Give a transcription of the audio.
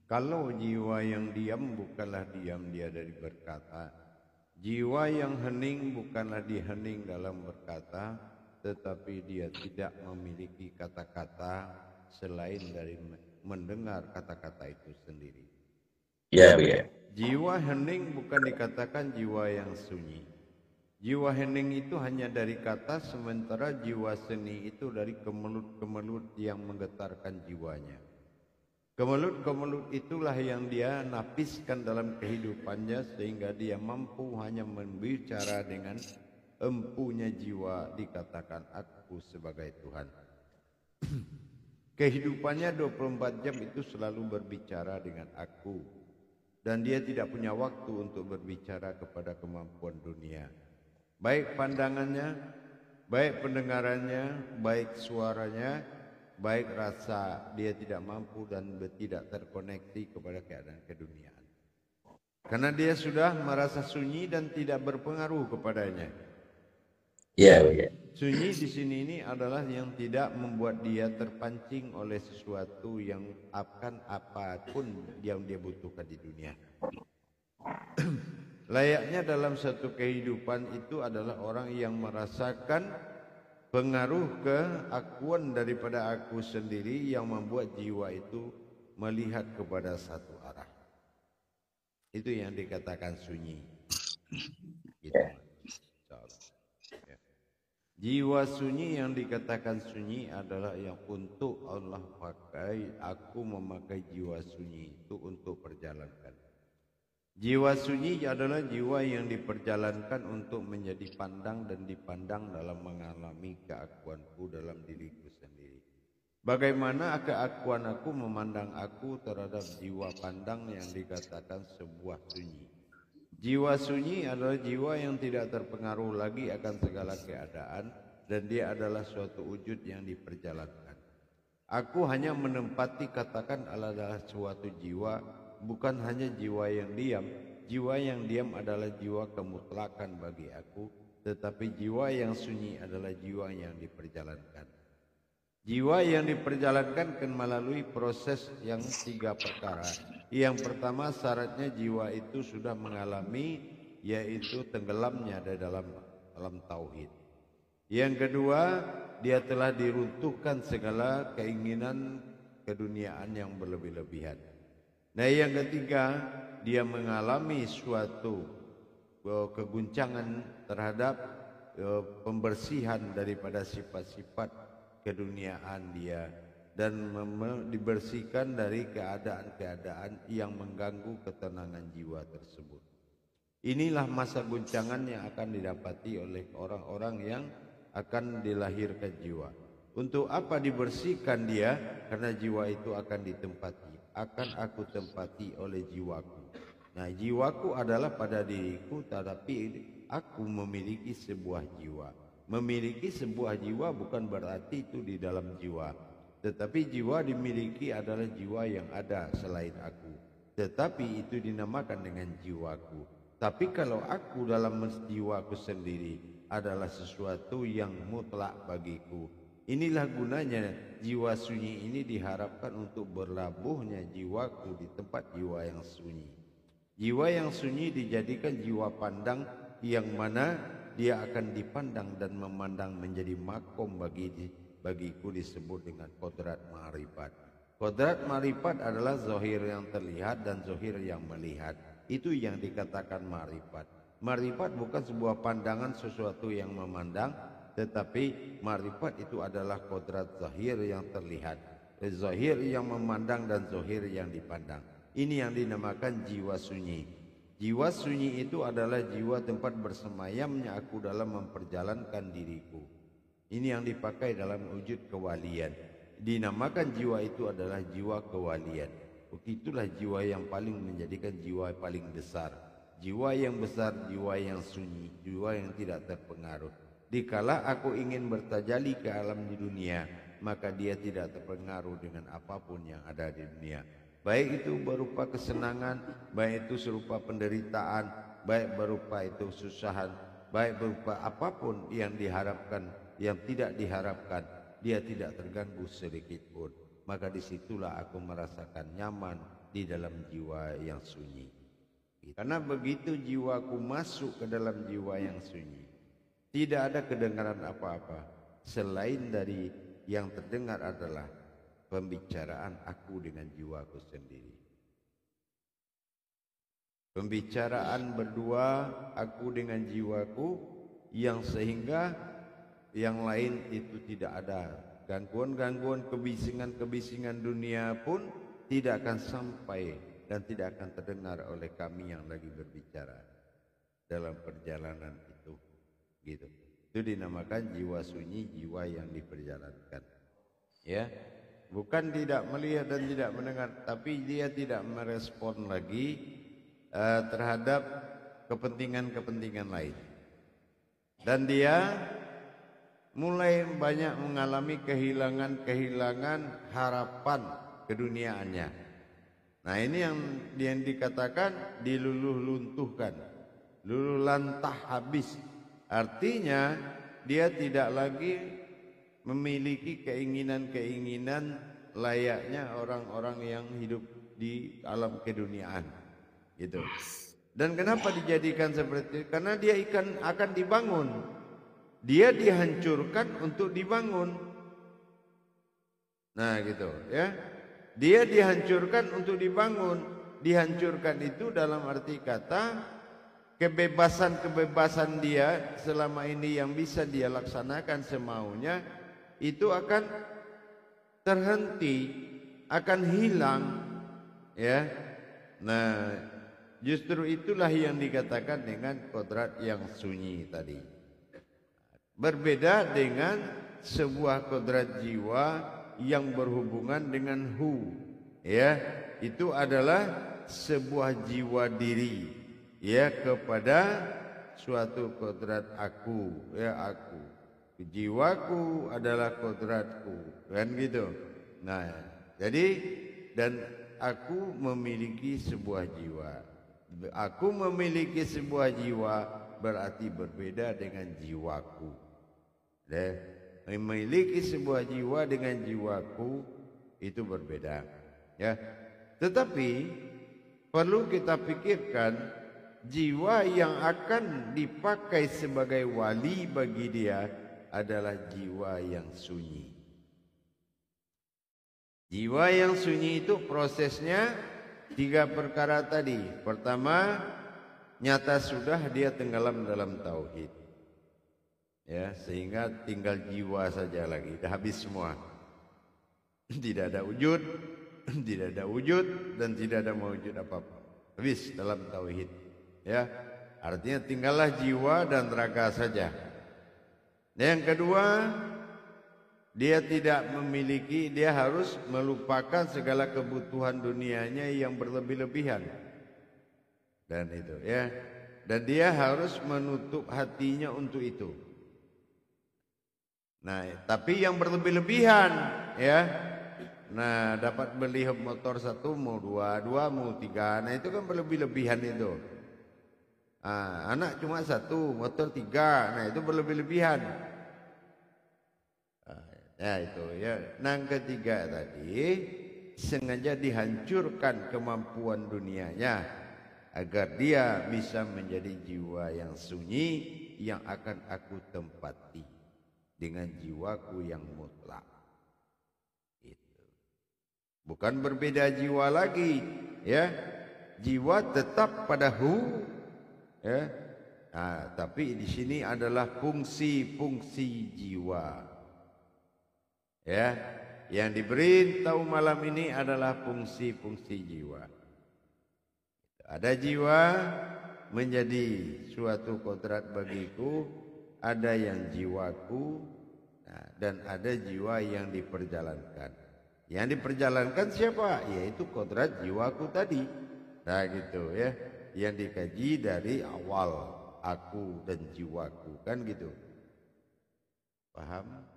Kalau jiwa yang diam bukanlah diam dia dari berkata, jiwa yang hening bukanlah dia hening dalam berkata, tetapi dia tidak memiliki kata-kata selain dari mendengar kata-kata itu sendiri. Ya, Bu ya. Jiwa hening bukan dikatakan jiwa yang sunyi. Jiwa hening itu hanya dari kata, sementara jiwa seni itu dari kemelut-kemelut yang menggetarkan jiwanya. Kemelut-kemelut itulah yang dia napiskan dalam kehidupannya sehingga dia mampu hanya membicara dengan empunya jiwa, dikatakan aku sebagai Tuhan. Kehidupannya 24 jam itu selalu berbicara dengan aku. Dan dia tidak punya waktu untuk berbicara kepada kemampuan dunia. Baik pandangannya, baik pendengarannya, baik suaranya, baik rasa, dia tidak mampu dan tidak terkoneksi kepada keadaan keduniaan. Karena dia sudah merasa sunyi dan tidak berpengaruh kepadanya. Ya, Bu ya. Sunyi di sini ini adalah yang tidak membuat dia terpancing oleh sesuatu yang akan apapun yang dia butuhkan di dunia. Layaknya dalam satu kehidupan itu adalah orang yang merasakan pengaruh keakuan daripada aku sendiri yang membuat jiwa itu melihat kepada satu arah. Itu yang dikatakan sunyi. Gitu. Jiwa sunyi yang dikatakan sunyi adalah yang untuk Allah pakai. Aku memakai jiwa sunyi itu untuk perjalankan. Jiwa sunyi adalah jiwa yang diperjalankan untuk menjadi pandang dan dipandang dalam mengalami keakuanku dalam diriku sendiri. Bagaimana keakuan aku memandang aku terhadap jiwa pandang yang dikatakan sebuah sunyi. Jiwa sunyi adalah jiwa yang tidak terpengaruh lagi akan segala keadaan dan dia adalah suatu wujud yang diperjalankan. Aku hanya menempati katakan adalah suatu jiwa, bukan hanya jiwa yang diam. Jiwa yang diam adalah jiwa kemutlakan bagi aku, tetapi jiwa yang sunyi adalah jiwa yang diperjalankan. Jiwa yang diperjalankan akan melalui proses yang 3 perkara. Yang pertama syaratnya jiwa itu sudah mengalami yaitu tenggelamnya di dalam tauhid. Yang kedua dia telah diruntuhkan segala keinginan keduniaan yang berlebih-lebihan. Nah yang ketiga dia mengalami suatu keguncangan terhadap pembersihan daripada sifat-sifat keduniaan dia dan dibersihkan dari keadaan-keadaan yang mengganggu ketenangan jiwa tersebut. Inilah masa guncangan yang akan didapati oleh orang-orang yang akan dilahirkan jiwa. Untuk apa dibersihkan dia? Karena jiwa itu akan ditempati. Akan aku tempati oleh jiwaku. Nah jiwaku adalah pada diriku, tetapi aku memiliki sebuah jiwa. Memiliki sebuah jiwa bukan berarti itu di dalam jiwa. Tetapi jiwa dimiliki adalah jiwa yang ada selain aku. Tetapi itu dinamakan dengan jiwaku. Tapi kalau aku dalam jiwaku sendiri adalah sesuatu yang mutlak bagiku. Inilah gunanya jiwa sunyi ini diharapkan untuk berlabuhnya jiwaku di tempat jiwa yang sunyi. Jiwa yang sunyi dijadikan jiwa pandang yang mana dia akan dipandang dan memandang menjadi makom bagiku disebut dengan kodrat ma'rifat. Kodrat ma'rifat adalah zahir yang terlihat dan zahir yang melihat. Itu yang dikatakan ma'rifat. Ma'rifat bukan sebuah pandangan sesuatu yang memandang, tetapi ma'rifat itu adalah kodrat zahir yang terlihat. Zahir yang memandang dan zahir yang dipandang. Ini yang dinamakan jiwa sunyi. Jiwa sunyi itu adalah jiwa tempat bersemayamnya aku dalam memperjalankan diriku. Ini yang dipakai dalam wujud kewalian. Dinamakan jiwa itu adalah jiwa kewalian. Begitulah jiwa yang paling menjadikan jiwa paling besar. Jiwa yang besar, jiwa yang sunyi, jiwa yang tidak terpengaruh. Dikala aku ingin bertajali ke alam di dunia, maka dia tidak terpengaruh dengan apapun yang ada di dunia. Baik itu berupa kesenangan, baik itu serupa penderitaan, baik berupa itu susahan, baik berupa apapun yang diharapkan, yang tidak diharapkan, dia tidak terganggu sedikit pun. Maka disitulah aku merasakan nyaman, di dalam jiwa yang sunyi. Karena begitu jiwaku masuk ke dalam jiwa yang sunyi, tidak ada kedengaran apa-apa selain dari yang terdengar adalah pembicaraan aku dengan jiwaku sendiri. Pembicaraan berdua aku dengan jiwaku, yang sehingga yang lain itu tidak ada gangguan-gangguan, kebisingan-kebisingan dunia pun tidak akan sampai dan tidak akan terdengar oleh kami yang lagi berbicara dalam perjalanan itu. Gitu. Itu dinamakan jiwa sunyi, jiwa yang diperjalankan. Ya, bukan tidak melihat dan tidak mendengar, tapi dia tidak merespon lagi terhadap kepentingan-kepentingan lain. Dan dia mulai banyak mengalami kehilangan harapan keduniaannya. Nah, ini yang dikatakan diluluh luntuhkan, luluh lantah habis. Artinya dia tidak lagi memiliki keinginan-keinginan layaknya orang-orang yang hidup di alam keduniaan, gitu. Dan kenapa dijadikan seperti itu? Karena dia akan dibangun. Dia dihancurkan untuk dibangun. Nah, gitu ya. Dia dihancurkan untuk dibangun. Dihancurkan itu dalam arti kata kebebasan dia selama ini yang bisa dia laksanakan semaunya itu akan terhenti, akan hilang, ya. Nah, justru itulah yang dikatakan dengan kodrat yang sunyi tadi. Berbeda dengan sebuah kodrat jiwa yang berhubungan dengan hu, ya, itu adalah sebuah jiwa diri, ya, kepada suatu kodrat aku, ya, aku, jiwaku adalah kodratku, kan gitu. Nah, jadi dan aku memiliki sebuah jiwa. Aku memiliki sebuah jiwa berarti berbeda dengan jiwaku. Memiliki sebuah jiwa dengan jiwaku itu berbeda, ya. Tetapi perlu kita pikirkan jiwa yang akan dipakai sebagai wali bagi dia adalah jiwa yang sunyi. Jiwa yang sunyi itu prosesnya 3 perkara tadi. Pertama, nyata sudah dia tenggelam dalam tauhid, ya, sehingga tinggal jiwa saja lagi, dah habis semua. Tidak ada wujud, tidak ada wujud dan tidak ada mewujud apa-apa. Habis dalam tauhid, ya. Artinya tinggallah jiwa dan raga saja. Yang kedua, dia tidak memiliki, dia harus melupakan segala kebutuhan dunianya yang berlebih-lebihan. Dan itu, ya. Dan dia harus menutup hatinya untuk itu. Nah, tapi yang berlebih-lebihan, ya. Nah, dapat beli motor 1 mau 2 mau 3. Nah, itu kan berlebih-lebihan itu. Anak cuma 1, motor 3. Nah, itu berlebih-lebihan. Ya itu, ya. Nah, ketiga tadi sengaja dihancurkan kemampuan dunianya agar dia bisa menjadi jiwa yang sunyi yang akan aku tempati dengan jiwaku yang mutlak. Itu. Bukan berbeda jiwa lagi, ya. Jiwa tetap pada hu, ya. Nah, tapi di sini adalah fungsi-fungsi jiwa. Ya, yang diberi tahu malam ini adalah fungsi-fungsi jiwa. Ada jiwa menjadi suatu kodrat bagiku, ada yang jiwaku, nah, dan ada jiwa yang diperjalankan. Yang diperjalankan siapa? Yaitu kodrat jiwaku tadi. Nah, gitu, ya. Yang dikaji dari awal, aku dan jiwaku, kan gitu. Paham?